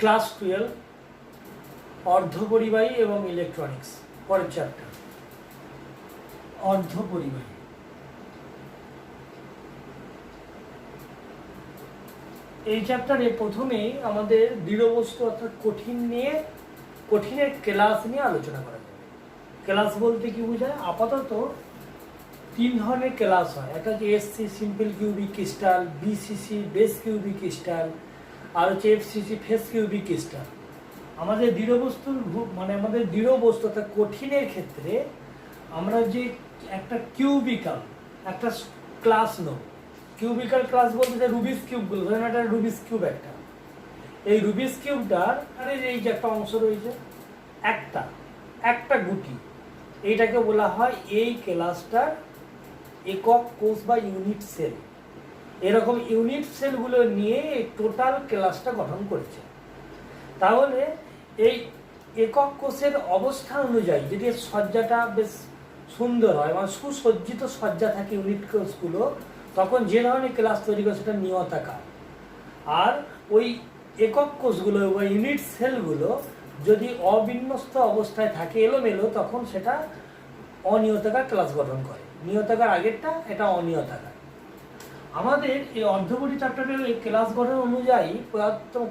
Class 12 অর্ধপরিবাহী এবং electronics. পরের chapter অর্ধপরিবাহী। এই চ্যাপ্টারে প্রথমেই আমাদের দৃঢ়বস্তু অর্থাৎ কঠিনের ক্লাস নিয়ে আলোচনা করা যাবে। ক্লাস বলতে কি বোঝায়? আপাতত 3 ধরনের ক্লাস হয়। একটা হচ্ছে SC simple cubic crystal, BCC base cubic crystal, আর হচ্ছে এফসিসি ফেস কিউবিক ক্রিস্টাল। আমাদের আমাদের দৃঢ় বস্তু অর্থাৎ কঠিনের ক্ষেত্রে আমরা যে একটা কিউবিকাল একটা ক্লাস নেব। কিউবিকাল ক্লাস বলতে যে রুবিস কিউবগুলো, ধরেন একটা রুবিস কিউব, এই রুবিস কিউবটার এই যে একটা অংশ রয়েছে, একটা গুটি, এইটাকে বলা হয় এই ক্লাসটার একক কোষ বা ইউনিট সেল। এরকম ইউনিট সেলগুলো নিয়ে এই টোটাল ক্লাসটা গঠন করেছে। তাহলে এই একক কোষের অবস্থান অনুযায়ী যদি সজ্জাটা বেশ সুন্দর হয়, মানে সুসজ্জিত সজ্জা থাকে ইউনিট কোষগুলো, তখন যে ধরনের ক্লাস তৈরি করে সেটা নিয়তাকার। আর ওই একক কোষগুলো বা ইউনিট সেলগুলো যদি অবিন্যস্ত অবস্থায় থাকে, এলোমেলো, তখন সেটা অনিয়তাকার ক্লাস গঠন করে। নিয়তাকার আগেরটা, এটা অনিয়তাকার। আমাদের এই অর্ধপরিবাহী চ্যাপ্টারের এই ক্লাস গঠন অনুযায়ী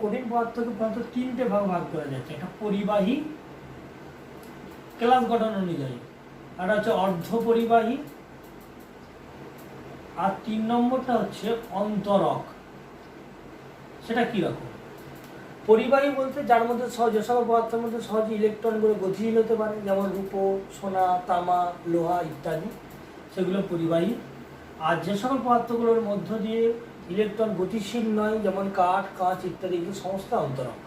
কঠিন পদার্থকে প্রধানত 3টে ভাগ করা যাচ্ছে। একটা পরিবাহী ক্লাস গঠন অনুযায়ী, একটা হচ্ছে অর্ধপরিবাহী, আর 3 নম্বরটা হচ্ছে অন্তরক। সেটা কিরকম? পরিবাহী বলতে যার মধ্যে যে সকল পদার্থের মধ্যে সহজে ইলেকট্রনগুলো গতিশীল হতে পারে, যেমন রূপো, সোনা, তামা, লোহা ইত্যাদি, সেগুলো পরিবাহী। আর যে সকল পদার্থগুলোর মধ্য দিয়ে ইলেকট্রন গতিশীল নয়, যেমন কাঠ, কাঁচ ইত্যাদি, এগুলো সমস্ত অন্তরক।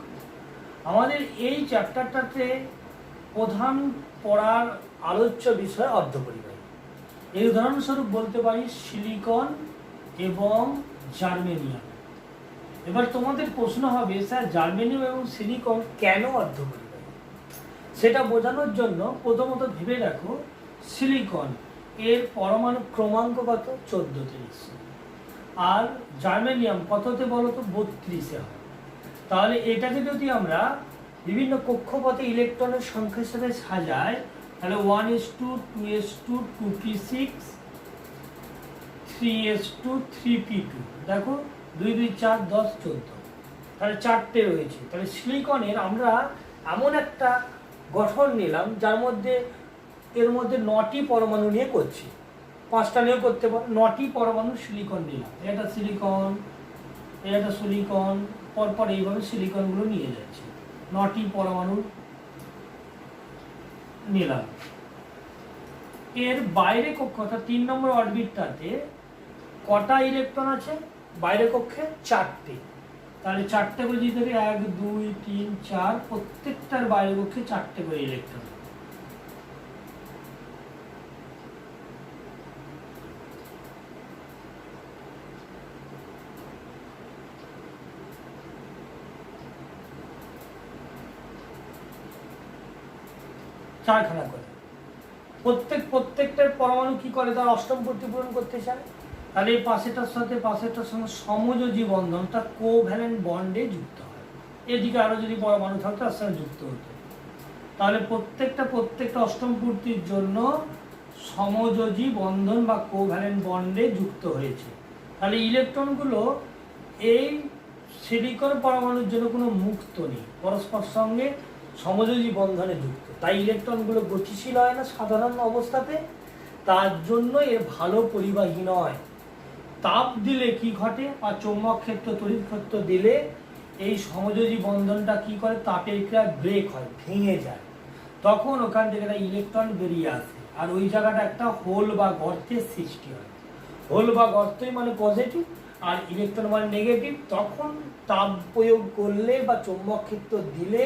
আমাদের এই চ্যাপ্টারটাতে প্রধান পড়ার আলোচ্য বিষয় অর্ধপরিবাহী। এই উদাহরণস্বরূপ বলতে পারি সিলিকন এবং জার্মেনিয়াম। এবার তোমাদের প্রশ্ন হবে, স্যার জার্মেনিয়াম এবং সিলিকন কেন অর্ধপরিবাহী? সেটা বোঝানোর জন্য প্রথমত ভেবে রাখো, সিলিকন এর পরমাণু ক্রমাঙ্ক কত? 14-23। আর জার্মেনিয়াম কততে বলো তো? 32-এ হয়। তাহলে এটাকে যদি আমরা বিভিন্ন কক্ষপথে ইলেকট্রনের সংখ্যা হিসেবে সাজাই, তাহলে 1:2, 2:2, 2p6, 3:2, 3p2। দেখো 2, 2, 4, 10, 14, তাহলে 4টে রয়েছে। তাহলে সিলিকনের আমরা এমন একটা গঠন নিলাম যার মধ্যে এর মধ্যে 9টি পরমাণু নিয়ে করছি, 5টা নিয়েও করতে পারো। 9টি পরমাণু সিলিকন নিলাম, এটা সিলিকন, এটা সিলিকন, পরপর এইভাবে সিলিকনগুলো নিয়ে যাচ্ছি। 9টি পরমাণু নিলাম। এর বাইরে কক্ষ অর্থাৎ 3 নম্বর অরবিটটাতে কটা ইলেকট্রন আছে? বাইরে কক্ষে 4টে। তাহলে 4টে করে দিতে হবে, 1, 2, 3, 4, প্রত্যেকটার বাইরে কক্ষে 4টে করে ইলেকট্রন। চারখানা করে। প্রত্যেকটার পরমাণু কি করে? তার অষ্টম প্রতিপূরণ করতে চায়। তাহলে এই পাশেটার সাথে পাশেটার সঙ্গে সমযোজী বন্ধনটা কোভ্যালেন্ট বন্ডে যুক্ত হয়। এদিকে আরো যদি পরমাণু থাকতো তার সঙ্গে যুক্ত হতো। তাহলে প্রত্যেকটা অষ্টম পূর্তির জন্য সমযোজী বন্ধন বা কোভ্যালেন্ট বন্ডে যুক্ত হয়েছে। তাহলে ইলেকট্রনগুলো এই সিলিকন পরমাণুর জন্য কোনো মুক্ত নেই, পরস্পর সঙ্গে সমযোজী বন্ধনে যুক্ত। তাই ইলেকট্রনগুলো গতিশীল হয় না সাধারণ অবস্থাতে, তার জন্য এর ভালো পরিবাহী নয়। তাপ দিলে কি ঘটে? বা চৌম্বক ক্ষেত্র, তড়িৎ ক্ষেত্র দিলে এই সমযোজী বন্ধনটা কি করে? তাপের ক্রিয়া ব্রেক হয়, ভেঙে যায়। তখন ওখান থেকে একটা ইলেকট্রন বেরিয়ে আসে, আর ওই জায়গাটা একটা হোল বা গর্তের সৃষ্টি হয়। হোল বা গর্তই মানে পজিটিভ, আর ইলেকট্রন মানে নেগেটিভ। তখন তাপ প্রয়োগ করলে বা চৌম্বক ক্ষেত্র দিলে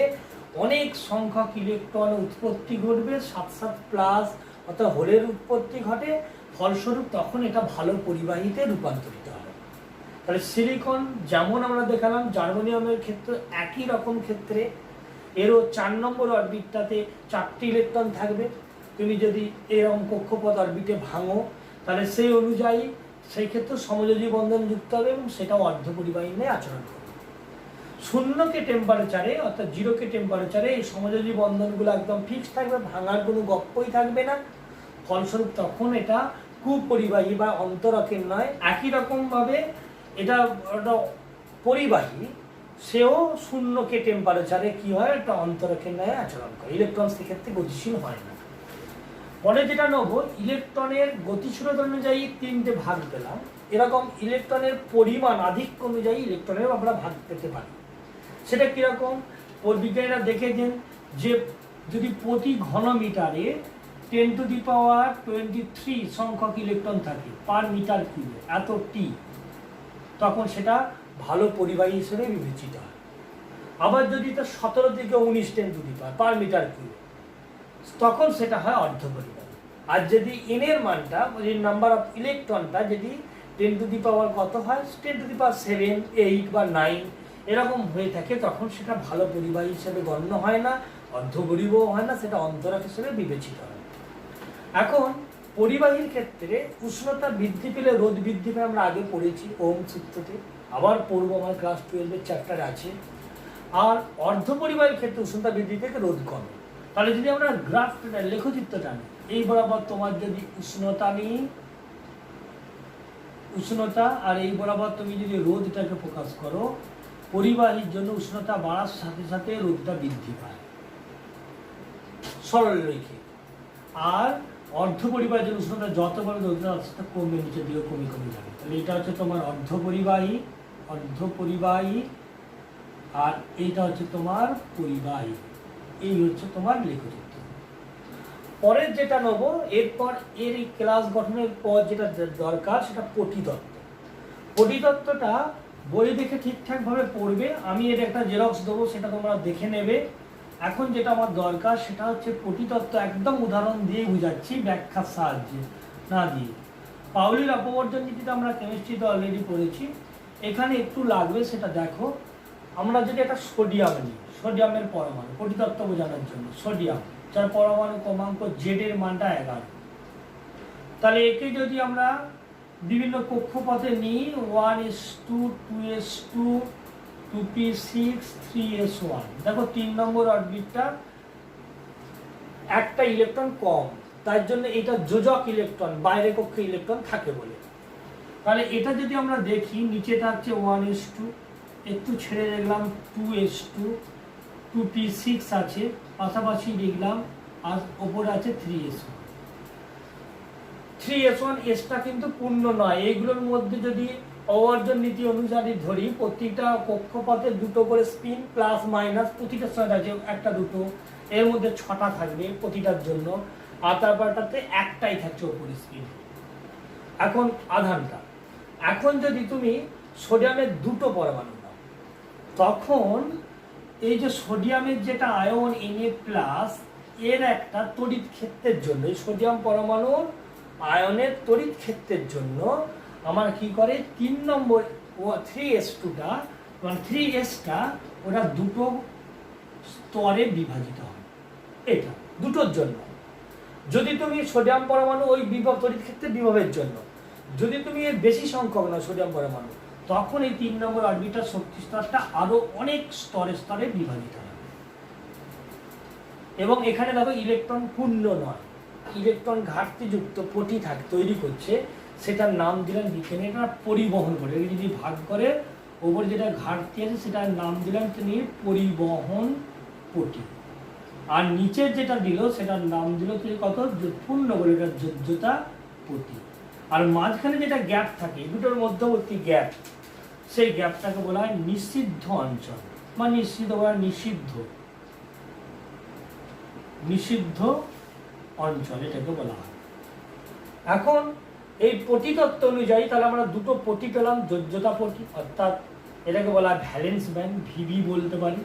অনেক সংখ্যক ইলেকট্রন উৎপত্তি ঘটবে, 7+ অর্থাৎ হোলের উৎপত্তি ঘটে। ফলস্বরূপ তখন এটা ভালো পরিবাহীতে রূপান্তরিত হবে। তাহলে সিলিকন যেমন আমরা দেখালাম, জার্মেনিয়ামের ক্ষেত্রে একই রকম ক্ষেত্রে এরও 4 নম্বর অরবিটটাতে 4টি ইলেকট্রন থাকবে। তুমি যদি এরকম কক্ষপথ অরবিটে ভাঙো, তাহলে সেই অনুযায়ী সেই ক্ষেত্রে সমযোজী বন্ধন যুক্ত হবে এবং সেটাও অর্ধপরিবাহী নিয়ে আচরণ করবে। শূন্যকে টেম্পারেচারে অর্থাৎ জিরোকে টেম্পারেচারে এই সমযোজী বন্ধনগুলো একদম ফিক্সড থাকবে, ভাঙার কোনো গপ্পই থাকবে না। ফলস্বরূপ তখন এটা কুপরিবাহী বা অন্তরকের নয়। একই রকমভাবে এটা পরিবাহী, সেও শূন্যকে টেম্পারেচারে কি হয়, একটা অন্তরকের ন্যায় আচরণ করে, ইলেকট্রন সেক্ষেত্রে গতিশীল হয় না। পরে যেটা নেব, ইলেকট্রনের গতিশীলতা অনুযায়ী তিনটে ভাগ পেলাম। এরকম ইলেকট্রনের পরিমাণ আধিক্য অনুযায়ী ইলেকট্রনের আমরা ভাগ পেতে পারি। সেটা কিরকম, বিজ্ঞানীরা দেখেছেন যে যদি প্রতি ঘনমিটারে 10⁻23 সংখ্যক ইলেকট্রন থাকে পার মিটার কিউবে, এত টি, তখন সেটা ভালো পরিবাহী হিসেবে বিবেচিত হয়। আবার যদি এটা 17⁻19 10⁻, পার মিটার কিউবে, তখন সেটা হয় অর্ধপরিবাহী। আর যদি এন এর মানটা, নাম্বার অফ ইলেকট্রনটা যদি 10⁻, কত হয় 10⁻7, 8 বা 9 এরকম হয়ে থাকে, তখন সেটা ভালো পরিবাহী হিসেবে গণ্য হয় না, অর্ধপরিবাহ হয় না, সেটা অন্তরক হিসেবে বিবেচিত হয়। এখন পরিবাহীর ক্ষেত্রে উষ্ণতা বৃদ্ধি পেলে রোধ বৃদ্ধি পেলে আমরা আগে পড়েছি ওহম সূত্রতে, আবার পড়বো, আমার ক্লাস 12-এর চ্যাপ্টার আছে। আর অর্ধপরিবাহীর ক্ষেত্রে উষ্ণতা বৃদ্ধি থেকে রোধ কমে। তাহলে যদি আমরা গ্রাফটা লেখচিত্রটা নিই, এই বরাবর তোমার যদি উষ্ণতা নিই, উষ্ণতা, আর এই বরাবর তুমি যদি রোধটাকে প্রকাশ করো, পরিবাহীর জন্য উষ্ণতা বাড়ার সাথে সাথে রোধটা বৃদ্ধি পায় সরল রেখে। আর অর্ধপরিবাহীর জন্য উষ্ণতা যত বাড়ে রোধটা আস্তে আস্তে কমে, নিচের দিকে কমে কমে যাবে। তাহলে এটা হচ্ছে তোমার অর্ধপরিবাহী, আর এইটা হচ্ছে তোমার পরিবাহী। এই হচ্ছে তোমার লেখচিত্র। পরের যেটা নেব, এরপর এর এই ক্লাস গঠনের পর যেটা দরকার সেটা পটিতত্ত্ব। পটিতত্ত্বটা বই দেখে ঠিকঠাকভাবে পড়বে, আমি এর একটা জেরক্স দেবো, সেটা তোমরা দেখে নেবে। এখন যেটা আমার দরকার সেটা হচ্ছে পটিতত্ত্ব, একদম উদাহরণ দিয়ে বুঝাচ্ছি, ব্যাখ্যার সাহায্যে না দিয়ে। পাউলির অপবর্জন নীতিটা আমরা কেমিস্ট্রিতে অলরেডি পড়েছি, এখানে একটু লাগবে, সেটা দেখো। আমরা যদি একটা সোডিয়াম নিই, সোডিয়ামের পরমাণু, পটিতত্ত্ব বোঝানোর জন্য সোডিয়াম, যার পরমাণু ক্রমাঙ্ক জেড এর মানটা 11, তাহলে একে যদি আমরা বিভিন্ন কক্ষপথে নিই, 1s2, 2s2, 2p6, 3s1, দেখো 3 নম্বর অরবিটটা একটা ইলেকট্রন কম, তার জন্য এটা যোজক ইলেকট্রন, বাইরে কক্ষে ইলেকট্রন থাকে বলে। তাহলে এটা যদি আমরা দেখি, নিচে থাকছে 1s2, একটু ছেড়ে দেখলাম 2s2, 2p6 আছে, পাশাপাশি দেখলাম, আর ওপরে আছে 3s1। 3s1 এসটা কিন্তু পূর্ণ নয়। এইগুলোর মধ্যে যদি অবর্জন নীতি অনুসারে ধরি, প্রত্যেকটা কক্ষপথে দুটো করে স্পিন, প্লাস মাইনাস প্রতিটার সঙ্গে আছে একটা দুটো, এর মধ্যে 6টা থাকবে প্রতিটার জন্য, আর তারপরটাতে একটাই থাকছে ওপরে স্পিন। এখন আধানটা, এখন যদি তুমি সোডিয়ামের দুটো পরমাণু নাও, তখন এই যে সোডিয়ামের যেটা আয়ন Na+, এর একটা তড়িৎ ক্ষেত্রের জন্য, সোডিয়াম পরমাণুর আয়নের তড়িৎ ক্ষেত্রের জন্য আমার কি করে, 3 নম্বর 3s2টা, মানে 3sটা, ওটা দুটো স্তরে বিভাজিত হয়। এটা দুটোর জন্য, যদি তুমি সোডিয়াম পরমাণু ওই বিভব তড়িৎ ক্ষেত্রের বিভবের জন্য, যদি তুমি এর বেশি সংখ্যক না সোডিয়াম পরমাণু, তখন এই 3 নম্বর অরবিটাল শক্তি স্তরটা আরো অনেক স্তরে স্তরে বিভাজিত হয়। এবং এখানে দেখো ইলেকট্রন পূর্ণ নয়, ইলেকট্রন ঘাটতিযুক্ত পটি তৈরি করছে, সেটার নাম দিলেন বিজ্ঞানী, এটা পরিবহন করে, যদি ভাগ করে ওপরে যেটা ঘাটতি আছে সেটার নাম দিলেন তিনি পরিবহন পটি, আর নিচের যেটা দিল সেটার নাম দিল তিনি কত, পূর্ণ বলে, এটা যোজ্যতা পটি। আর মাঝখানে যেটা গ্যাপ থাকে, দুটোর মধ্যবর্তী গ্যাপ, সেই গ্যাপটাকে বলা হয় নিষিদ্ধ অঞ্চল, বা নিষিদ্ধ অঞ্চল এটাকে বলা হয়। এখন এই পটিতত্ত্ব অনুযায়ী তাহলে আমরা দুটো পটি পেলাম, যোজ্যতা পটি, অর্থাৎ এটাকে বলা হয় ভ্যালেন্স ব্যান্ড, ভিবি বলতে পারি,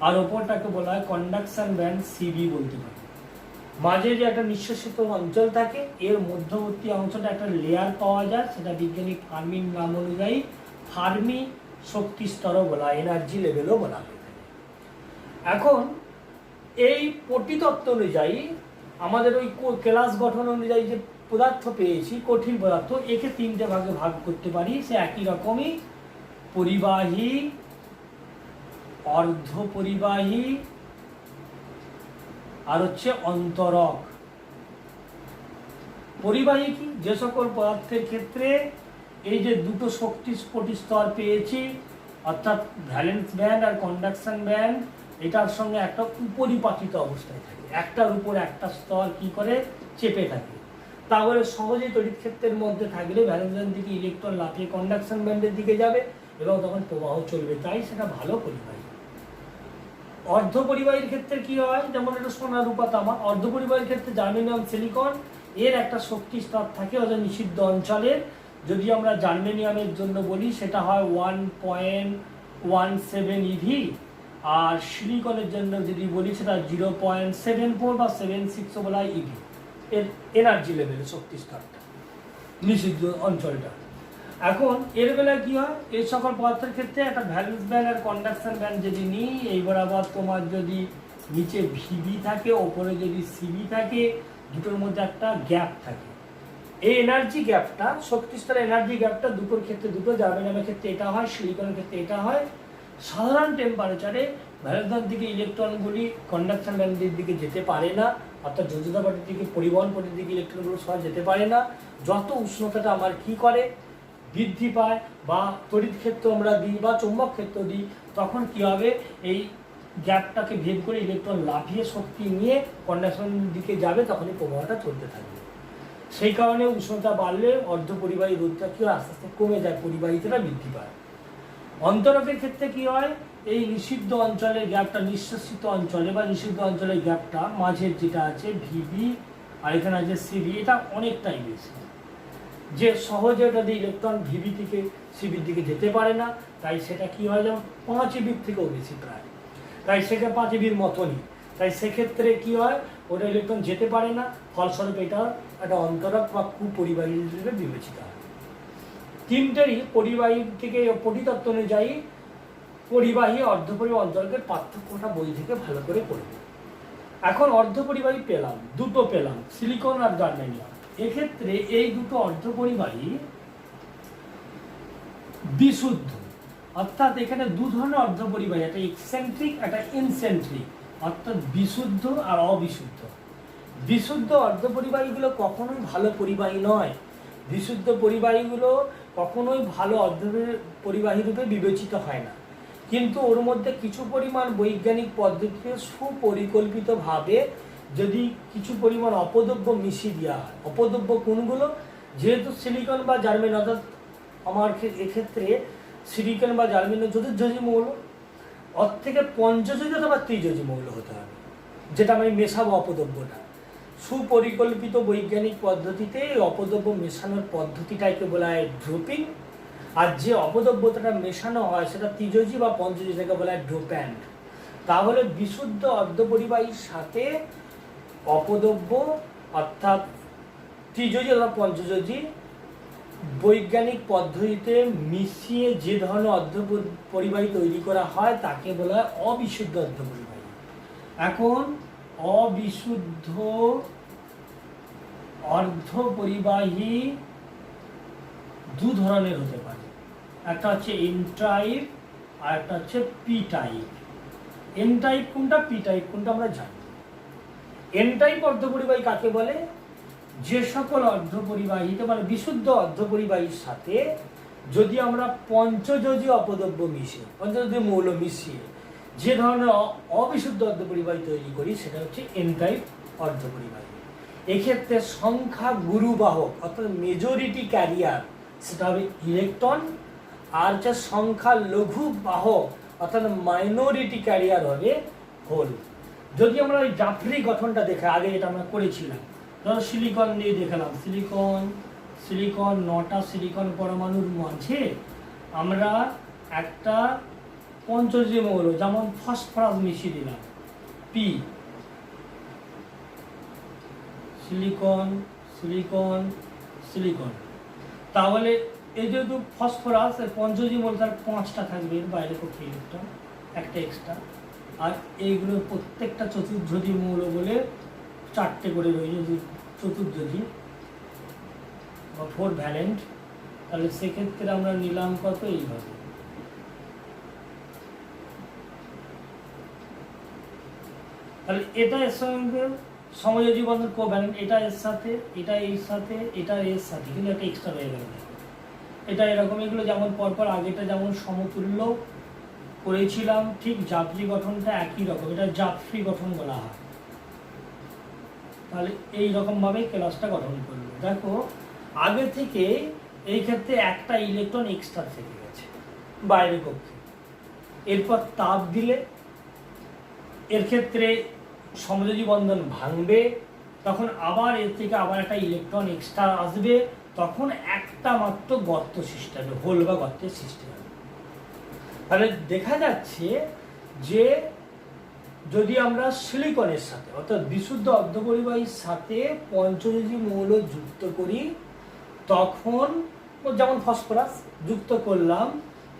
আর ওপরটাকে বলা হয় কন্ডাকশন ব্যান্ড, সিবি বলতে পারি। মাঝে যে একটা নিঃশেষিত অঞ্চল থাকে, এর মধ্যবর্তী অংশটা একটা লেয়ার পাওয়া যায়, সেটা বিজ্ঞানিক ফার্মির নাম অনুযায়ী ফার্মি শক্তি স্তরও বলা হয়, এনার্জি লেভেলও বলা হয়। এখন এই পটিতত্ত্ব অনুযায়ী আমাদের ওই ক্লাস গঠন অনুযায়ী যে পদার্থ পেয়েছি, কঠিন পদার্থ, একে 3টে ভাগে ভাগ করতে পারি, সে একই রকমই পরিবাহী, অর্ধ পরিবাহী আর হচ্ছে অন্তরক। পরিবাহী কি? যে সকল পদার্থের ক্ষেত্রে এই যে দুটো শক্তি স্তর পেয়েছি, অর্থাৎ ভ্যালেন্স ব্যান্ড আর কন্ডাকশন ব্যান্ড, এটার সঙ্গে একটা উপরিপাতিত অবস্থায় থাকে, একটার উপর একটা স্তর কি করে চেপে থাকে। তাহলে সহজেই তড়িৎ ক্ষেত্রের মধ্যে থাকলে ভ্যালেন্স ব্যান্ড দিকে ইলেকট্রন লাফিয়ে কন্ডাকশন ব্যান্ডের দিকে যাবে এবং তখন প্রবাহ চলবে, তাই সেটা ভালো পরিবাহী। অর্ধ পরিবাহীর ক্ষেত্রে কি হয়, যেমন এটা সোনা রূপা তামা। অর্ধ পরিবাহীর ক্ষেত্রে জার্মেনিয়াম সিলিকন এর একটা শক্তি স্তর থাকে ওদের নিষিদ্ধ অঞ্চলের। যদি আমরা জার্মেনিয়ামের জন্য বলি সেটা হয় 1.17 ইভি, আর সিলিকনের জন্য যদি বলি সেটা 0.74 বা 76 বলা হয় ইভি এর এনার্জি লেভেলের শক্তি স্তরটা, নিষিদ্ধ অঞ্চলটা। এখন এর বেলায় কি হয়, এই সকল পদার্থের ক্ষেত্রে একটা ভ্যালেন্স ব্যান্ড আর কন্ডাকশন ব্যান্ড যদি নিই, এই বরাবর তোমার যদি নিচে ভিবি থাকে, ওপরে যদি সিবি থাকে, দুটোর মধ্যে একটা গ্যাপ থাকে। এই এনার্জি গ্যাপটা, শক্তি স্তরের এনার্জি গ্যাপটা দুটোর ক্ষেত্রে দুটো, জার্মেনিয়ামের ক্ষেত্রে এটা হয়, সিলিকনের ক্ষেত্রে এটা হয়। সাধারণ টেম্পারেচারে ভ্যালেন্স ব্যান্ড দিকে ইলেকট্রনগুলি কন্ডাকশন ব্যান্ডের দিকে যেতে পারে না, অর্থাৎ যোজ্যতা পাটির দিকে, পরিবহন পাটির দিকে ইলেকট্রনগুলো সহজ যেতে পারে না। যত উষ্ণতাটা আমার কি করে বৃদ্ধি পায়, বা তড়িৎ ক্ষেত্র আমরা দিই বা চৌম্বক ক্ষেত্র দিই, তখন কি হবে, এই গ্যাপটাকে ভেদ করে ইলেকট্রন লাফিয়ে শক্তি নিয়ে কন্ডাকশন দিকে যাবে, তখনই প্রবাহটা চলতে থাকবে। সেই কারণে উষ্ণতা বাড়লে অর্ধ পরিবাহী রোধটা কি হয়, আস্তে আস্তে কমে যায়, পরিবাহিতাটা বৃদ্ধি পায়। অন্তরকের ক্ষেত্রে কি হয়, এই নিষিদ্ধ অঞ্চলের গ্যাপটা, নিঃশেষিত অঞ্চলে বা নিষিদ্ধ অঞ্চলের গ্যাপটা মাঝের যেটা আছে ভিবি আর এখানে আছে সিবি, এটা অনেকটাই বেশি, যে সহজে ওটা দিয়ে ইলেকট্রন ভিবি থেকে সিবির দিকে যেতে পারে না, তাই সেটা কি হয়, যেমন 5 ইবির থেকেও বেশি প্রায়, তাই সেটা 5 ইবির মতনই। তাই সেক্ষেত্রে কি হয়, ওটা ইলেকট্রন যেতে পারে না, ফলস্বরূপ এটা একটা অন্তরক বা কুপরিবাহী হিসেবে বিবেচিত হয়। তিনটেরই পরিবাহীর থেকে পরিতত্ত্ব অনুযায়ী পরিবাহী অর্ধপরিবাহী অন্তরকের পার্থক্যটা বই থেকে ভালো করে পড়বে। এখন অর্ধপরিবাহী পেলাম, দুটো পেলাম, সিলিকন আর জার্মেনিয়াম। এক্ষেত্রে এই দুটো অর্ধপরিবাহী বিশুদ্ধ, অর্থাৎ এখানে দু ধরনের অর্ধপরিবাহী, একটা এক্সেন্ট্রিক একটা ইনসেন্ট্রিক, অর্থাৎ বিশুদ্ধ আর অবিশুদ্ধ। বিশুদ্ধ অর্ধপরিবাহীগুলো কখনোই ভালো পরিবাহী নয়, বিশুদ্ধ পরিবাহীগুলো কখনোই ভালো অর্ধপরিবাহী রূপে বিবেচিত হয় না, কিন্তু ওর মধ্যে কিছু পরিমাণ বৈজ্ঞানিক পদ্ধতিতে সুপরিকল্পিতভাবে যদি কিছু পরিমাণ অপদ্রব্য মিশিয়ে দেওয়া হয়। অপদ্রব্য কোনগুলো, যেহেতু সিলিকন বা জার্মেনিয়াম, অর্থাৎ আমার এক্ষেত্রে সিলিকন বা জার্মেনিয়াম চতুর্যোজী মৌল, ওর থেকে পঞ্চযোজী অথবা ত্রিযোজী মৌল হতে হবে, যেটা আমি মেশাবো অপদ্রব্যটা। সুপরিকল্পিত বৈজ্ঞানিক পদ্ধতিতে এই অপদ্রব্য মেশানোর পদ্ধতিটাকে বলা হয় ড্রপিং, আর যে অপদ্রব্যটা মেশানো হয় সেটা ত্রিযোজী বা পঞ্চযোজী, থেকে বলা হয় ডোপ্যান্ট। তাহলে বিশুদ্ধ অর্ধপরিবাহীর সাথে অপদ্রব্য অর্থাৎ ত্রিযোজী অথবা পঞ্চযোজী বৈজ্ঞানিক পদ্ধতিতে মিশিয়ে যে ধরনের অর্ধপরিবাহী তৈরি করা হয় তাকে বলা হয় অবিশুদ্ধ অর্ধপরিবাহী। এখন অবিশুদ্ধ অর্ধপরিবাহী দু ধরনের হতে পারে, একটা হচ্ছে এন টাইপ আর একটা হচ্ছে পি টাইপ। এন টাইপ কোনটা, পি টাইপ কোনটা আমরা জানি। এন টাইপ অর্ধপরিবাহী কাকে বলে, যে সকল অর্ধপরিবাহীতে মানে বিশুদ্ধ অর্ধপরিবাহীর সাথে যদি আমরা পঞ্চযোজী অপদ্রব্য মিশিয়ে, পঞ্চযোজী মৌল মিশিয়ে যে ধরনের অবিশুদ্ধ অর্ধপরিবাহী তৈরি করি সেটা হচ্ছে এন টাইপ অর্ধপরিবাহী। এক্ষেত্রে সংখ্যা গুরুবাহক অর্থাৎ মেজরিটি ক্যারিয়ার সেটা হবে ইলেকট্রন, আর যে সংখ্যা লঘু বাহক অর্থাৎ মাইনরিটি ক্যারিয়ার হবে হোল। যদি আমরা ওই জাফরি গঠনটা দেখে, আগে এটা আমরা করেছিলাম, ধরো সিলিকন নিয়ে দেখালাম, সিলিকন 9টা সিলিকন পরমাণুর মাঝে আমরা একটা পঞ্চযোজী মৌল যেমন ফসফরাস মিশিয়ে দিলাম, পি, সিলিকন সিলিকন সিলিকন। তাহলে এই যেহেতু ফসফরাস পঞ্চযোজী মৌল, তার 5টা থাকবে, এর বাইরে পক্ষে ইলেকট্রন একটা এক্সট্রা, আর এইগুলো প্রত্যেকটা চতুর্যোজী মৌল বলে 4টে করে রয়েছে চতুর্যোজী বা 4 ভ্যালেন্ট। তাহলে সেক্ষেত্রে আমরা নিলাম কত, এইভাবে তাহলে এটা এর সঙ্গে সমযোজী বন্ধন কোভ্যালেন্ট, এটা এর সাথে, এটা এর সাথে, এটা এর সাথে, কিন্তু একটা এক্সট্রা হয়ে গেল। এটা এরকম, এগুলো যেমন পরপর আগেটা যেমন সমতুল্য করেছিলাম, ঠিক যাত্রী গঠনটা একই রকম, এটা যাত্রী গঠন বলা হয়। তাহলে এই রকম ভাবে ক্লাসটা গঠন করলো। দেখো আগে থেকে এই ক্ষেত্রে একটা ইলেকট্রন এক্সট্রা থেকে গেছে বাইরের কক্ষে, এরপর তাপ দিলে এর ক্ষেত্রে সমযোজী বন্ধন ভাঙবে, তখন আবার এর থেকে আবার একটা ইলেকট্রন এক্সট্রা আসবে, তখন একটা মাত্র গর্ত সৃষ্টি হবে, হোল বা গর্তের সৃষ্টি হবে। তাহলে দেখা যাচ্ছে যে যদি আমরা সিলিকনের সাথে অর্থাৎ বিশুদ্ধ অর্ধপরিবাহীর সাথে পঞ্চযোজী মৌল যুক্ত করি, তখন যেমন ফসফরাস যুক্ত করলাম,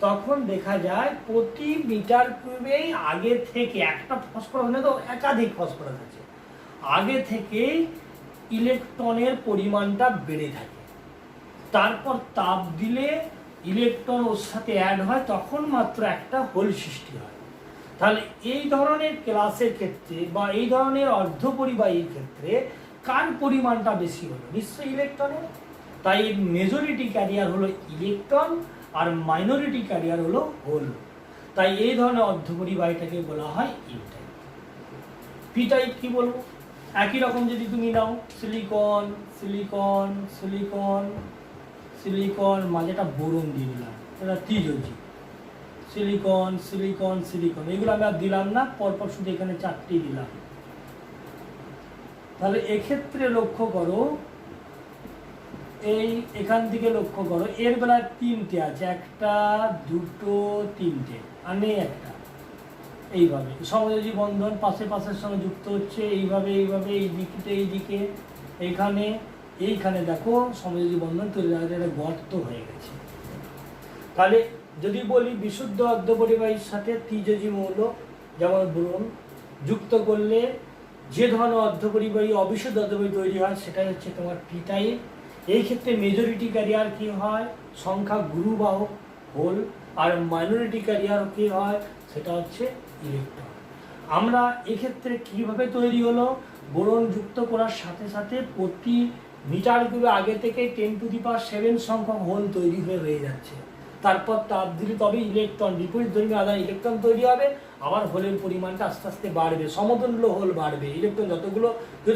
তখন দেখা যায় প্রতি মিটার কিউবেই আগে থেকে একটা ফসফরাস না তো একাধিক ফসফরাস আছে, আগে থেকেই ইলেকট্রনের পরিমাণটা বেড়ে থাকে। তারপর তাপ দিলে ইলেকট্রন ওর সাথে অ্যাড হয়, তখন মাত্র একটা হোল সৃষ্টি হয়। তাহলে এই ধরনের ক্লাসের ক্ষেত্রে বা এই ধরনের অর্ধপরিবাহীর ক্ষেত্রে কার পরিমাণটা বেশি হলো? নিশ্চয়ই ইলেকট্রনের। তাই মেজরিটি ক্যারিয়ার হলো ইলেকট্রন আর মাইনরিটি ক্যারিয়ার হলো হোল। তাই এই ধরনের অর্ধপরিবাহীটাকে বলা হয় ইন টাইপ। পি টাইপ কি বলবো? একই রকম যদি তুমি নাও সিলিকন সিলিকন সিলিকন সিলিকন, মাঝেটা বোরন দিয়ে দিলাম, এটা ত্রিযোজী। সিলিকন সিলিকন সিলিকন, এগুলো আমি আর দিলাম না, পরপর শুধু এখানে চারটি দিলাম। তাহলে এক্ষেত্রে লক্ষ্য করো, এই এখান থেকে লক্ষ্য করো, এর বেলায় তিনটে আছে, একটা দুটো তিনটে, আর নেই একটা। এইভাবে সমযোজী বন্ধন পাশে পাশের সঙ্গে যুক্ত হচ্ছে, এইভাবে এইভাবে এই দিকটা এই দিকে, এইখানে এইখানে দেখো সমযোজী বন্ধন তৈরি হয়ে একটা গর্ত হয়ে গেছে। তাহলে যদি বলি বিশুদ্ধ অর্ধপরিবাহীর সাথে ত্রিযোজী মৌল যেমন বোরন যুক্ত করলে যে ধরনের অর্ধপরিবাহী অবিশুদ্ধ অর্ধপরিবাহী তৈরি হয়, সেটাই হচ্ছে তোমার পি টাইপ। এই ক্ষেত্রে মেজরিটি ক্যারিয়ার কি হয়? সংখ্যা গুরুবাহক হোল, আর মাইনরিটি ক্যারিয়ার কি হয়? সেটা হচ্ছে ইলেকট্রন। আমরা এক্ষেত্রে কিভাবে তৈরি হলো? বোরন যুক্ত করার সাথে সাথে প্রতি মিটার কিউবে আগে থেকে 10⁷ সংখ্যক হোল তৈরি হয়ে যাচ্ছে। তারপর তাপ দিলে তবে ইলেকট্রন বিপরীত ধর্মী আধান ইলেকট্রন তৈরি হবে, আবার হোলের পরিমাণটা আস্তে আস্তে বাড়বে, সমতুল্য হোল বাড়বে, ইলেকট্রন যতগুলো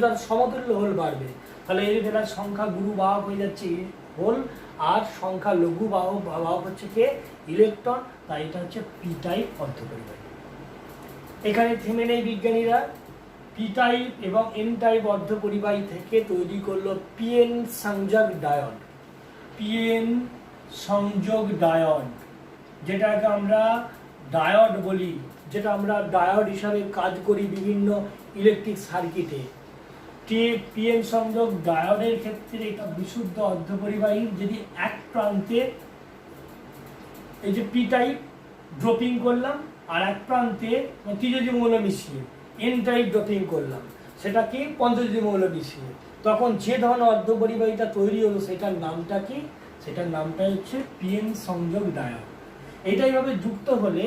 তার সমতুল্য হোল বাড়বে। তাহলে এর বেলায় সংখ্যা গুরু বাহক হয়ে যাচ্ছে হোল, আর সংখ্যা লঘু বাহক হচ্ছে কে? ইলেকট্রন। তাই এটা হচ্ছে পি টাইপ অর্ধপরিবাহী। এখানে থেমে নেই বিজ্ঞানীরা, পি টাইপ এবং এন টাইপ অর্ধপরিবাহী থেকে তৈরি করলো পিএন সংযোগ ডায়োড। পিএন সংযোগ ডায়োড, যেটাকে আমরা ডায়োড বলি, যেটা আমরা ডায়োড হিসাবে কাজ করি বিভিন্ন ইলেকট্রিক সার্কিটে। পিএন সংযোগ ডায়োডের ক্ষেত্রে এটা বিশুদ্ধ অর্ধপরিবাহী। যদি এক প্রান্তে এই যে পি টাইপ ড্রপিং করলাম, আর এক প্রান্তে ত্রিযোজী মৌল মিশিয়ে এন টাইপ ড্রপিং করলাম, সেটা কি? পঞ্চযোজী মৌল মিশিয়ে, তখন যে ধরনের অর্ধপরিবাহীটা তৈরি হলো সেটার নামটা কি? সেটার নামটা হচ্ছে পিএন সংযোগ ডায়োড। এইটাই ভাবে যুক্ত হলে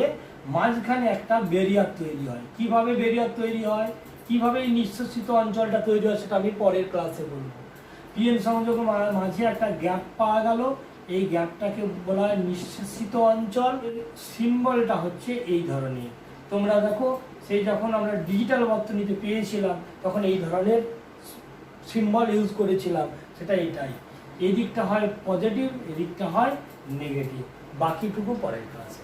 মাঝখানে একটা ব্যারিয়ার তৈরি হয়। কিভাবে ব্যারিয়ার তৈরি হয়, কিভাবে এই নিঃশেষিত অঞ্চলটা তৈরি হয়, সেটা আমি পরের ক্লাসে বলবো। পিএন সংযোগ মাঝে একটা গ্যাপ পাওয়া গেল, এই গ্যাপটাকে বলা হয় নিঃশেষিত অঞ্চল। সিম্বলটা হচ্ছে এই ধরনের। তোমরা দেখো, সেই যখন আমরা ডিজিটাল বর্তনীতে পেয়েছিলাম তখন এই ধরনের সিম্বল ইউজ করেছিলাম, সেটা এটাই। এই দিকটা হয় পজিটিভ, এই দিকটা হয় নেগেটিভ। বাকিটুকু পরের ক্লাসে।